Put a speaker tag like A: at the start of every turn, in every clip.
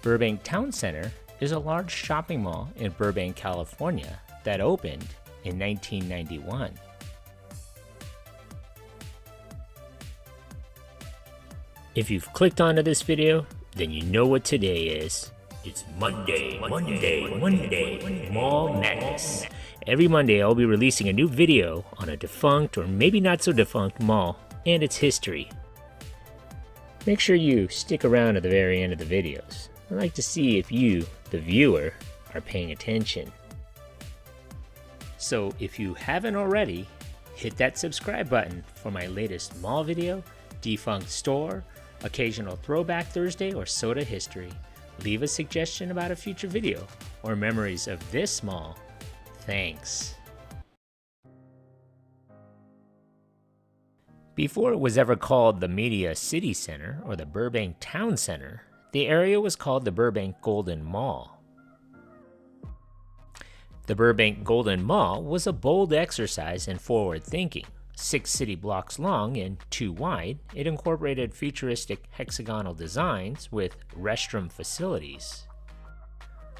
A: Burbank Town Center is a large shopping mall in Burbank, California that opened in 1991. If you've clicked onto this video, then you know what today is. It's Monday, Mall Madness. Every Monday I'll be releasing a new video on a defunct or maybe not so defunct mall and its history. Make sure you stick around to the very end of the videos. I'd like to see if you, the viewer, are paying attention. So if you haven't already, hit that subscribe button for my latest mall video, defunct store, occasional throwback Thursday, or soda history. Leave a suggestion about a future video or memories of this mall. Thanks. Before it was ever called the Media City Center or the Burbank Town Center, the area was called the Burbank Golden Mall. The Burbank Golden Mall was a bold exercise in forward thinking. 6 city blocks long and 2 wide, it incorporated futuristic hexagonal designs with restroom facilities,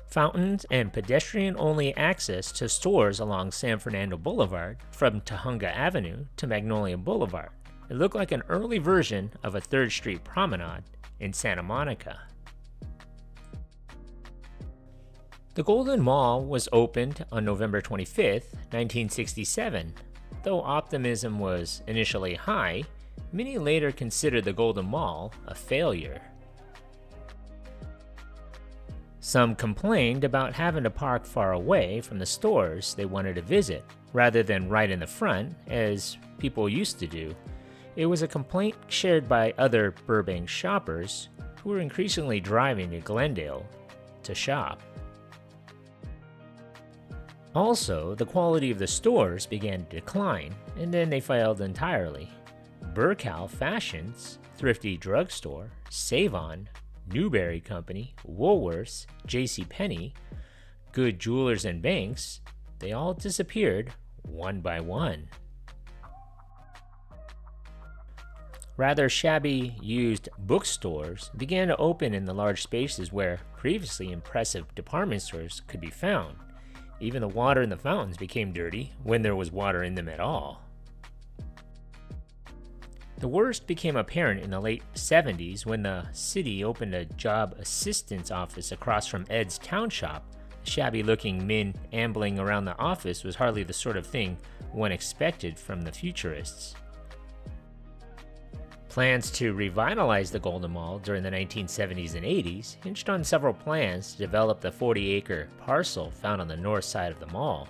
A: fountains, and pedestrian-only access to stores along San Fernando Boulevard from Tujunga Avenue to Magnolia Boulevard. It looked like an early version of a 3rd Street Promenade in Santa Monica. The Golden Mall was opened on November 25th, 1967. Though optimism was initially high, many later considered the Golden Mall a failure. Some complained about having to park far away from the stores they wanted to visit, rather than right in the front, as people used to do. It was a complaint shared by other Burbank shoppers who were increasingly driving to Glendale to shop. Also, the quality of the stores began to decline, and then they failed entirely. Burcal Fashions, Thrifty Drugstore, Save-On, Newberry Company, Woolworths, JCPenney, Good Jewelers and Banks, they all disappeared one by one. Rather shabby used bookstores began to open in the large spaces where previously impressive department stores could be found. Even the water in the fountains became dirty when there was water in them at all. The worst became apparent in the late 70s when the city opened a job assistance office across from Ed's Town Shop. The shabby-looking men ambling around the office was hardly the sort of thing one expected from the futurists. Plans to revitalize the Golden Mall during the 1970s and 80s hinged on several plans to develop the 40-acre parcel found on the north side of the mall.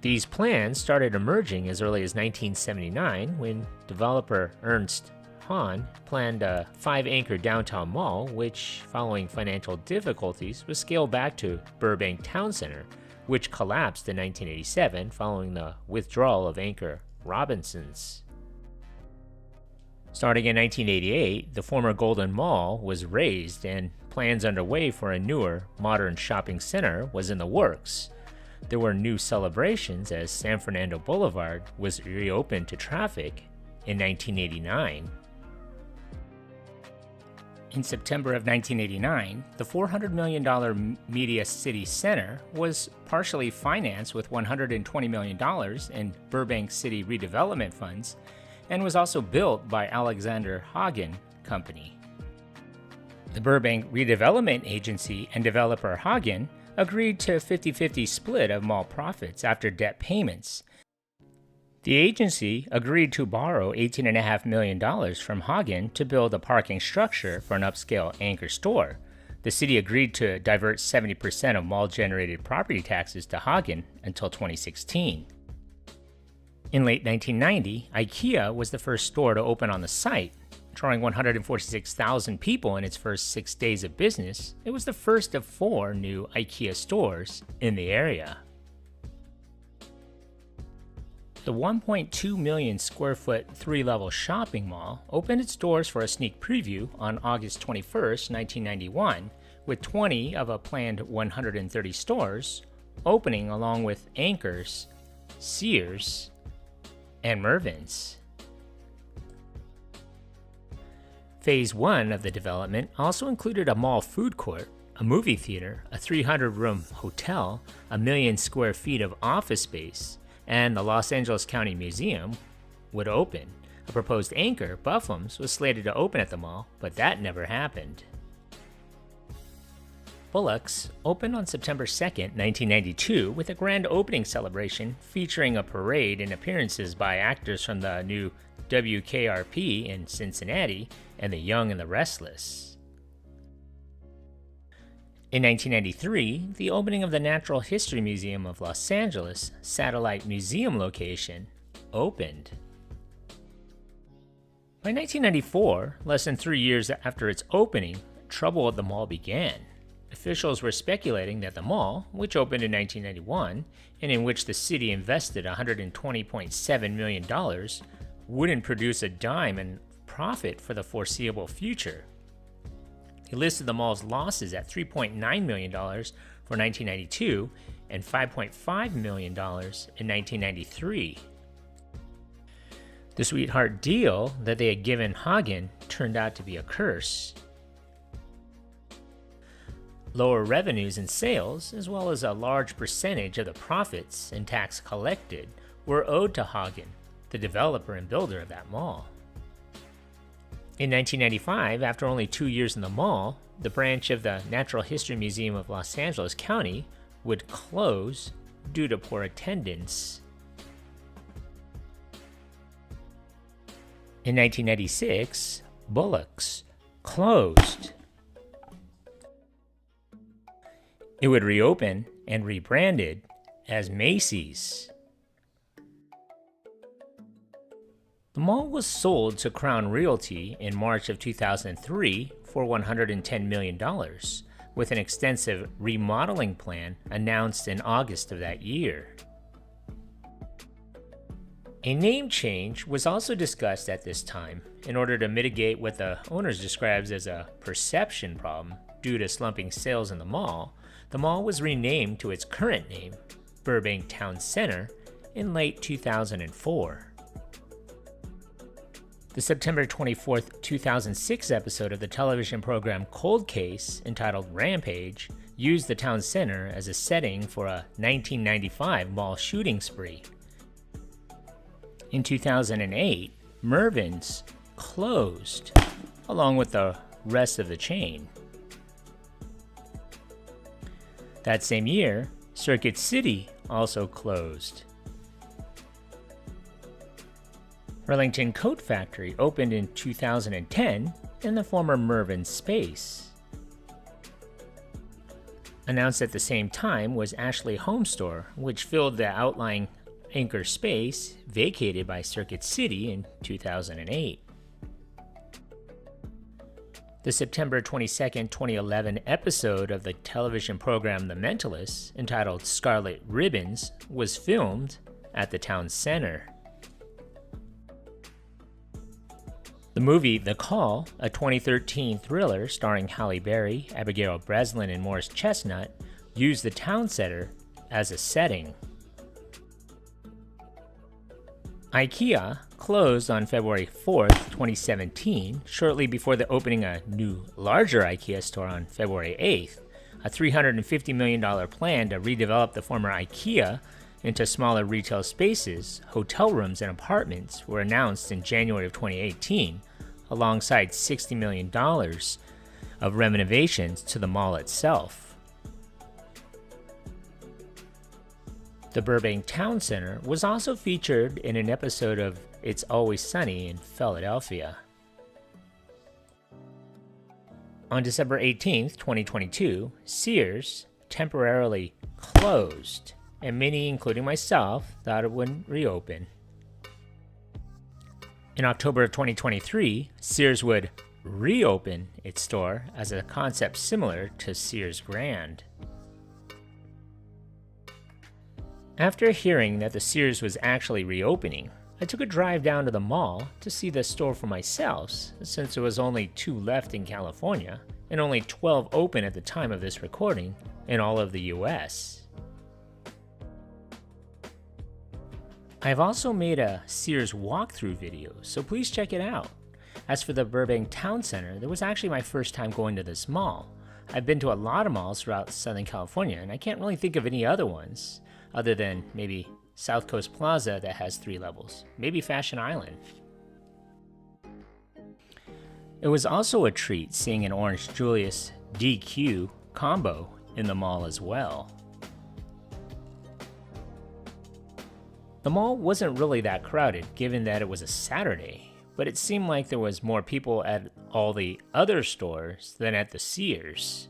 A: These plans started emerging as early as 1979 when developer Ernst Hahn planned a 5-acre downtown mall, which, following financial difficulties, was scaled back to Burbank Town Center, which collapsed in 1987 following the withdrawal of anchor Robinsons. Starting in 1988, the former Golden Mall was razed and plans underway for a newer, modern shopping center was in the works. There were new celebrations as San Fernando Boulevard was reopened to traffic in 1989. In September of 1989, the $400 million Media City Center was partially financed with $120 million in Burbank City redevelopment funds, and was also built by Alexander Hagen Company. The Burbank Redevelopment Agency and developer Hagen agreed to a 50-50 split of mall profits after debt payments. The agency agreed to borrow $18.5 million from Hagen to build a parking structure for an upscale anchor store. The city agreed to divert 70% of mall-generated property taxes to Hagen until 2016. In late 1990, IKEA was the first store to open on the site. Drawing 146,000 people in its first 6 days of business, it was the first of 4 new IKEA stores in the area. The 1.2 million square foot 3-level shopping mall opened its doors for a sneak preview on August 21, 1991, with 20 of a planned 130 stores opening along with anchors Sears and Mervyn's. Phase 1 of the development also included a mall food court, a movie theater, a 300-room hotel, 1 million square feet of office space, and the Los Angeles County Museum would open. A proposed anchor, Buffum's, was slated to open at the mall, but that never happened. Bullock's opened on September 2, 1992, with a grand opening celebration featuring a parade and appearances by actors from the new WKRP in Cincinnati and The Young and the Restless. In 1993, the opening of the Natural History Museum of Los Angeles satellite museum location opened. By 1994, less than 3 years after its opening, trouble at the mall began. Officials were speculating that the mall, which opened in 1991 and in which the city invested $120.7 million, wouldn't produce a dime in profit for the foreseeable future. They listed the mall's losses at $3.9 million for 1992 and $5.5 million in 1993. The sweetheart deal that they had given Hagen turned out to be a curse. Lower revenues and sales, as well as a large percentage of the profits and tax collected, were owed to Hagen, the developer and builder of that mall. In 1995, after only 2 years in the mall, the branch of the Natural History Museum of Los Angeles County would close due to poor attendance. In 1996, Bullock's closed. It would reopen and rebranded as Macy's. The mall was sold to Crown Realty in March of 2003 for $110 million, with an extensive remodeling plan announced in August of that year. A name change was also discussed at this time in order to mitigate what the owners described as a perception problem due to slumping sales in the mall. The mall was renamed to its current name, Burbank Town Center, in late 2004. The September 24, 2006 episode of the television program Cold Case, entitled Rampage, used the town center as a setting for a 1995 mall shooting spree. In 2008, Mervyn's closed, along with the rest of the chain. That same year, Circuit City also closed. Burlington Coat Factory opened in 2010 in the former Mervyn's space. Announced at the same time was Ashley Home Store, which filled the outlying anchor space vacated by Circuit City in 2008. The September 22, 2011 episode of the television program The Mentalists, entitled Scarlet Ribbons, was filmed at the town center. The movie The Call, a 2013 thriller starring Halle Berry, Abigail Breslin, and Morris Chestnut, used the town center as a setting. IKEA closed on February 4, 2017, shortly before the opening a new, larger IKEA store on February 8th. A $350 million plan to redevelop the former IKEA into smaller retail spaces, hotel rooms, and apartments were announced in January of 2018, alongside $60 million of renovations to the mall itself. The Burbank Town Center was also featured in an episode of It's Always Sunny in Philadelphia. On December 18, 2022, Sears temporarily closed, and many, including myself, thought it wouldn't reopen. In October of 2023, Sears would reopen its store as a concept similar to Sears Grand. After hearing that the Sears was actually reopening, I took a drive down to the mall to see the store for myself, since there was only 2 left in California and only 12 open at the time of this recording in all of the US. I've also made a Sears walkthrough video, so please check it out. As for the Burbank Town Center, that was actually my first time going to this mall. I've been to a lot of malls throughout Southern California, and I can't really think of any other ones, other than maybe South Coast Plaza that has 3 levels, maybe Fashion Island. It was also a treat seeing an Orange Julius DQ combo in the mall as well. The mall wasn't really that crowded given that it was a Saturday, but it seemed like there was more people at all the other stores than at the Sears.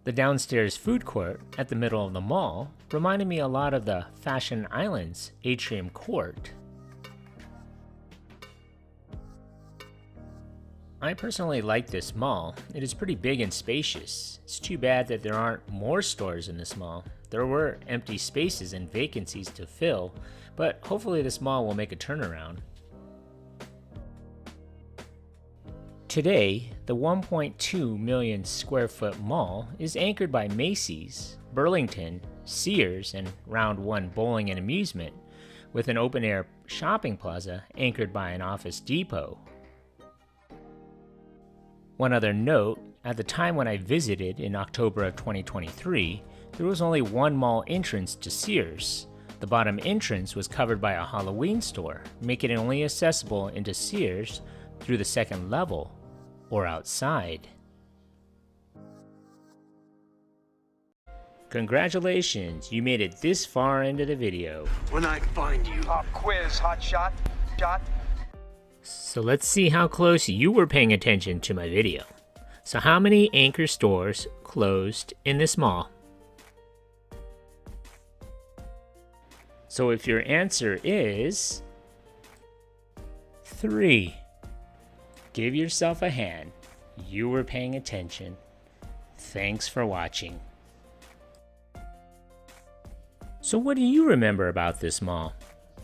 A: The downstairs food court at the middle of the mall reminded me a lot of the Fashion Island's atrium court. I personally like this mall. It is pretty big and spacious. It's too bad that there aren't more stores in this mall. There were empty spaces and vacancies to fill, but hopefully this mall will make a turnaround. Today, the 1.2 million square foot mall is anchored by Macy's, Burlington, Sears, and Round 1 Bowling and Amusement, with an open-air shopping plaza anchored by an Office Depot. One other note, at the time when I visited in October of 2023, there was only one mall entrance to Sears. The bottom entrance was covered by a Halloween store, making it only accessible into Sears through the second level or outside. Congratulations, you made it this far into the video.
B: When I find you.
C: Pop quiz, hot shot.
A: So let's see how close you were paying attention to my video. So how many anchor stores closed in this mall? So if your answer is 3, give yourself a hand. You were paying attention. Thanks for watching. So what do you remember about this mall?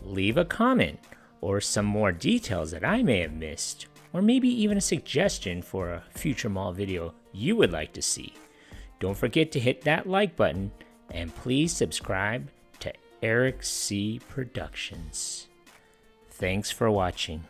A: Leave a comment or some more details that I may have missed, or maybe even a suggestion for a future mall video you would like to see. Don't forget to hit that like button and please subscribe to Eric C. Productions. Thanks for watching.